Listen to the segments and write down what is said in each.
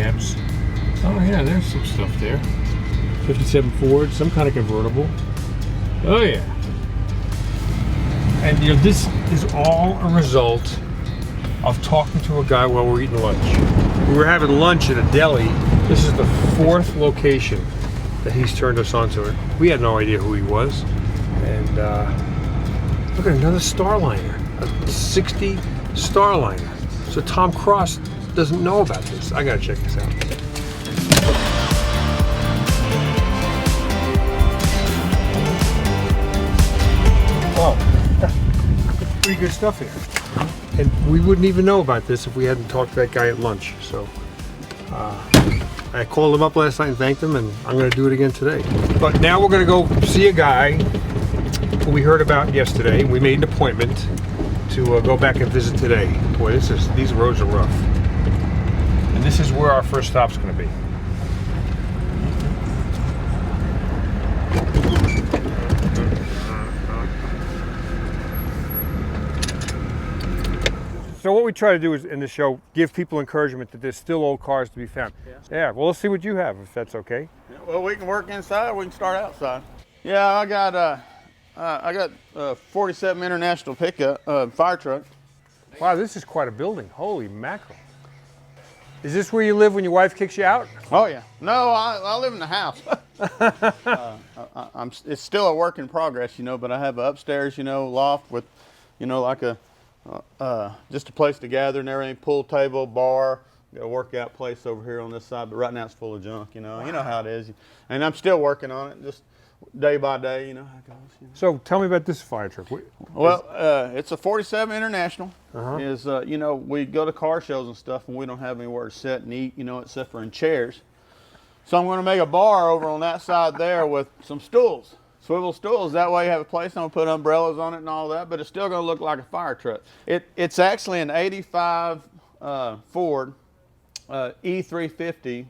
lamps. Oh yeah, there's some stuff there. 57 Ford, some kind of convertible. Oh yeah. And you know, this is all a result of talking to a guy while we're eating lunch. We were having lunch at a deli. This is the 4th location that he's turned us on to. We had no idea who he was. And look at another Starliner, a 60 Starliner. So Tom Cross doesn't know about this. I gotta check this out. Oh, pretty good stuff here. And we wouldn't even know about this if we hadn't talked to that guy at lunch. So I called him up last night and thanked him, and I'm going to do it again today. But now we're going to go see a guy who we heard about yesterday. We made an appointment to go back and visit today. Boy, these roads are rough. And this is where our first stop's going to be. So what we try to do is in the show give people encouragement that there's still old cars to be found. Yeah. Well, let's see what you have, if that's okay. Yeah, well, we can work inside. We can start outside. Yeah, I got a 47 International pickup fire truck. Wow, this is quite a building. Holy mackerel! Is this where you live when your wife kicks you out? Oh yeah. No, I live in the house. It's still a work in progress, you know. But I have an upstairs, you know, loft with, you know, like a just a place to gather and everything, pool table, bar, got a workout place over here on this side, but right now it's full of junk, you know. Wow. You know how it is. And I'm still working on it, just day by day, you know how it goes. You know. So tell me about this fire truck. Well, it's a 47 International. Is you know, we go to car shows and stuff and we don't have anywhere to sit and eat, you know, except for in chairs. So I'm going to make a bar over on that side there with some stools. Swivel stools, that way you have a place, I'm gonna put umbrellas on it and all that, but it's still gonna look like a fire truck. It's actually an 85 Ford E350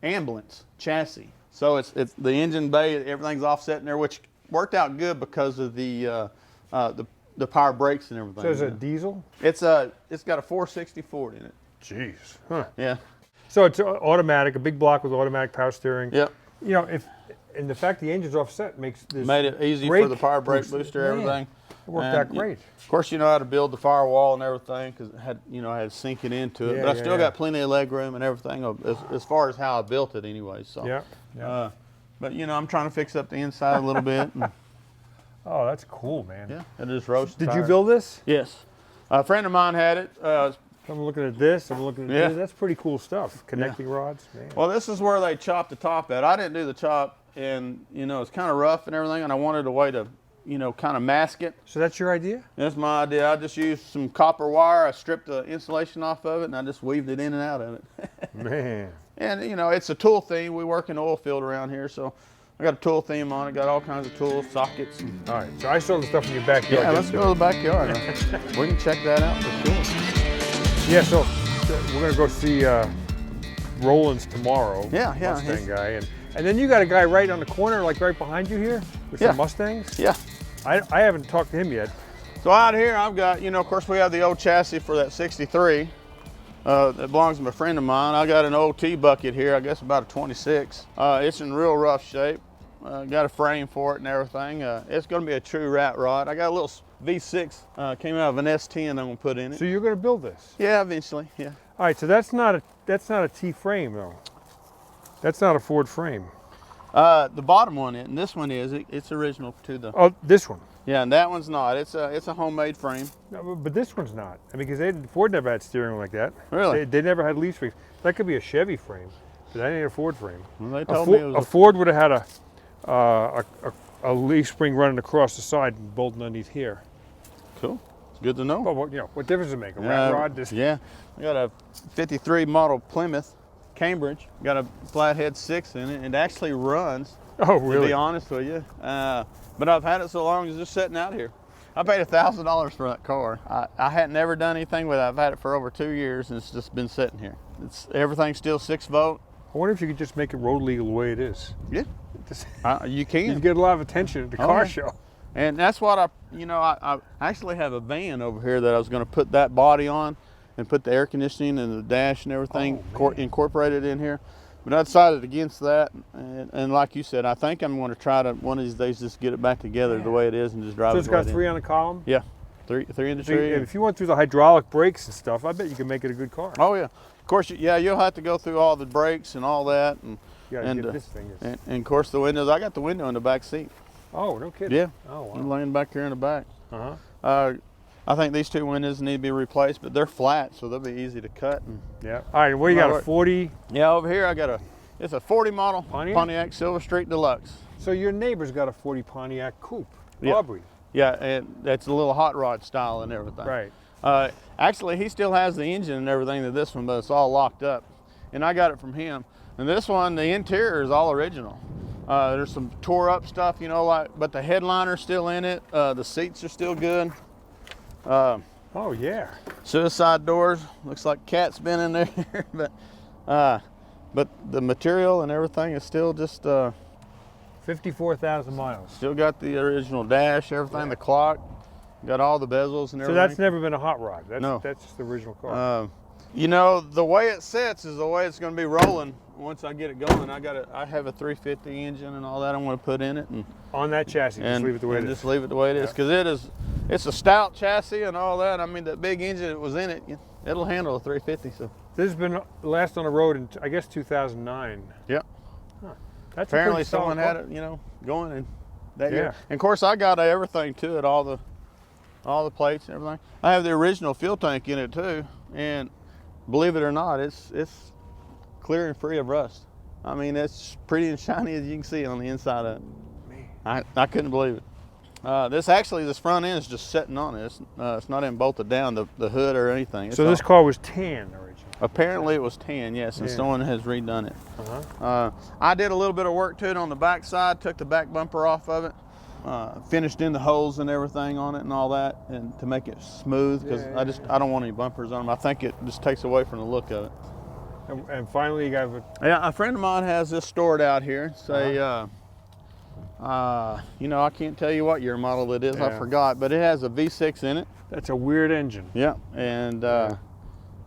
ambulance chassis. So it's the engine bay, everything's offset in there, which worked out good because of the power brakes and everything. So is it a diesel? It's got a 460 Ford in it. Jeez. Huh. Yeah. So it's automatic, a big block with automatic power steering. Yep. You know, and the fact the engine's offset makes this made it easy for the power brake booster, everything. It worked out great. Of course, you know how to build the firewall and everything because it had, you know, I had to sink it into it. But I still got plenty of leg room and everything as far as how I built it anyway. So but you know, I'm trying to fix up the inside a little bit. And, oh, that's cool, man. Yeah, it just roasted. Did you build this? Yes. A friend of mine had it. I'm looking at this. I'm looking at this. That's pretty cool stuff. Connecting rods, man. Well, this is where they chopped the top at. I didn't do the chop. And, you know, it's kind of rough and everything, and I wanted a way to, you know, kind of mask it. So that's your idea? That's my idea. I just used some copper wire. I stripped the insulation off of it, and I just weaved it in and out of it. Man. And, you know, it's a tool theme. We work in the oil field around here, so I got a tool theme on it. Got all kinds of tools, sockets. All right, so I saw the stuff in your backyard. Yeah, let's go to the backyard. We can check that out for sure. Yeah, so we're going to go see Roland's tomorrow. Yeah. Mustang guy. And then you got a guy right on the corner, like right behind you here, with some Mustangs? Yeah. I haven't talked to him yet. So out here I've got, you know, of course we have the old chassis for that 63. That belongs to a friend of mine. I got an old T-bucket here, I guess about a 26. It's in real rough shape. Got a frame for it and everything. It's gonna be a true rat rod. I got a little V6, came out of an S10 I'm gonna put in it. So you're gonna build this? Yeah, eventually, yeah. All right, so that's not a T frame though. That's not a Ford frame. The bottom one, and this one is. It's original to the. Oh, this one. Yeah, and that one's not. It's a homemade frame. No, but this one's not. I mean, because Ford never had steering like that. Really? They never had leaf frames. That could be a Chevy frame, but that ain't a Ford frame. Well, they told me it was a Ford would have had a leaf spring running across the side and bolting underneath here. Cool. It's good to know. Well, you know, what difference does it make? A rat rod? Yeah. I got a 53 model Plymouth Cambridge. Got a flathead 6 in it. It actually runs. Oh, really? To be honest with you. But I've had it so long it's just sitting out here. I paid $1,000 for that car. I hadn't never done anything with it. I've had it for over 2 years and it's just been sitting here. Everything's still 6 volt. I wonder if you could just make it road legal the way it is. Yeah. You can. You get a lot of attention at the car show. And that's what I actually have a van over here that I was going to put that body on and put the air conditioning and the dash and everything Oh, incorporated in here. But I decided against that, and like you said, I think I'm going to try to one of these days just get it back together the way it is and just drive So it. it's got 3 on the column? Yeah, three in the tree. If you went through the hydraulic brakes and stuff, I bet you could make it a good car. Oh yeah, of course. Yeah, you'll have to go through all the brakes and all that, and This thing is. and of course the windows. I got the window in the back seat. Oh, no kidding. Yeah. Oh, wow. I'm laying back here in the back. Uh-huh. I think these 2 windows need to be replaced, but they're flat, so they'll be easy to cut. And Yeah. All right, what do you got, a 40? yeah, over here I got it's a 40 model Pontiac? Silver Street Deluxe. So your neighbor's got a 40 Pontiac coupe, Yeah. Aubrey. Yeah, and that's a little hot rod style and everything. Right. Actually, he still has the engine and everything to this one, but it's all locked up. And I got it from him. And this one, the interior is all original. There's some tore up stuff, you know, but the headliner's still in it. The seats are still good. Oh, yeah. Suicide doors, looks like cat's been in there, but the material and everything is still just 54,000 miles. still got the original dash, everything, the clock, got all the bezels and everything. So that's never been a hot rod. No. That's just the original car. You know, the way it sits is the way it's going to be rolling once I get it going. I have a 350 engine and all that I want to put in it, and On that chassis, just leave it the way it is. Just leave it the way it is, because it's a stout chassis and all that. I mean, that big engine that was in it, it'll handle a 350. So This has been last on the road in, I guess, 2009. yep. That's Apparently a pretty solid someone had car. it, you know, going in that Yeah. year. And of course, I got everything to it, all the plates and everything. I have the original fuel tank in it too, and believe it or not, it's clear and free of rust. I mean, it's pretty and shiny as you can see on the inside of it. I couldn't believe it. This front end is just sitting on it. It's not even bolted down, the hood or anything. So this car was tan originally. Apparently it was tan, yes, and Yeah. someone has redone it. Uh-huh. I did a little bit of work to it on the back side, took the back bumper off of it, finished in the holes and everything on it and all that, and to make it smooth, because I don't want any bumpers on them. I think it just takes away from the look of it. And finally, you got Yeah, a friend of mine has this stored out here. Say, you know, I can't tell you what year model it is. I forgot, but it has a V6 in it. That's a weird engine. Yeah, and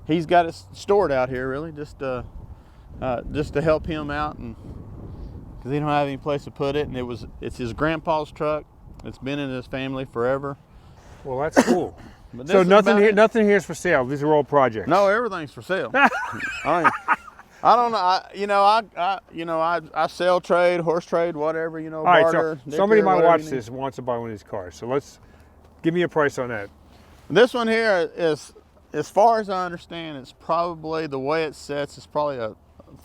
he's got it stored out here, really, just to help him out, and because he don't have any place to put it. And it's his grandpa's truck. It's been in his family forever. Well, that's cool. But So nothing here is for sale. These are all projects. No, everything's for sale. I don't know. I sell trade, horse trade, whatever, you know. All right, barter, so somebody daycare, might whatever watch you need. this and wants to buy one of these cars. So give me a price on that. This one here is, as far as I understand, it's probably, the way it sits, it's probably a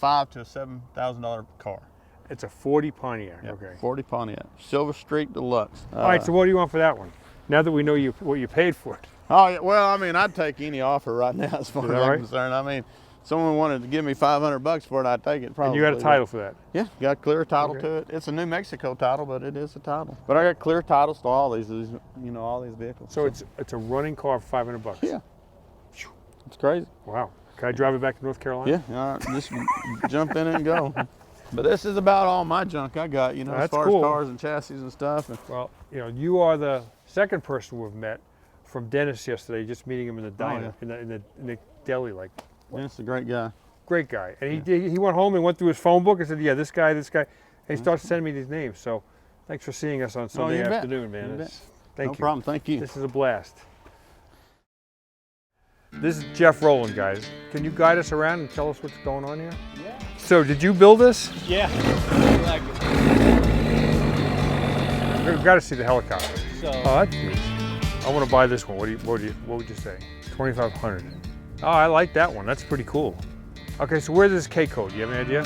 $5,000 to $7,000 car. It's a 40 Pontiac. Yeah, Okay. 40 Pontiac, Silver Street Deluxe. All right. So what do you want for that one? Now that we know what you paid for it. Oh yeah, well, I mean, I'd take any offer right now as far as I'm right? concerned. I mean, someone wanted to give me $500 for it, I'd take it probably. And you got a title for that. Yeah, got a clear title to it. It's a New Mexico title, but it is a title. But I got clear titles to all these vehicles. So it's a running car for $500. Yeah, it's crazy. Wow. Can I drive it back to North Carolina? Yeah, all right, just jump in it and go. But this is about all my junk I got, you know, as That's far cool. as cars and chassis and stuff. And Well, you know, you are the second person we've met from Dennis yesterday, just meeting him in the diner, in the deli. Like, Dennis is a great guy. great guy. And he went home and went through his phone book and said, yeah, this guy. And he started sending me these names. So thanks for seeing us on Sunday you bet. afternoon, man. You bet. Thank No you. problem, thank you. This is a blast. This is Jeff Rowland, guys. Can you guide us around and tell us what's going on here? Yeah. So did you build this? Yeah. I like it. We've got to see the helicopter. So Oh, that's neat. I want to buy this one. What would you say? 2,500. Oh, I like that one. That's pretty cool. Okay, so where's this K code? Do you have any idea?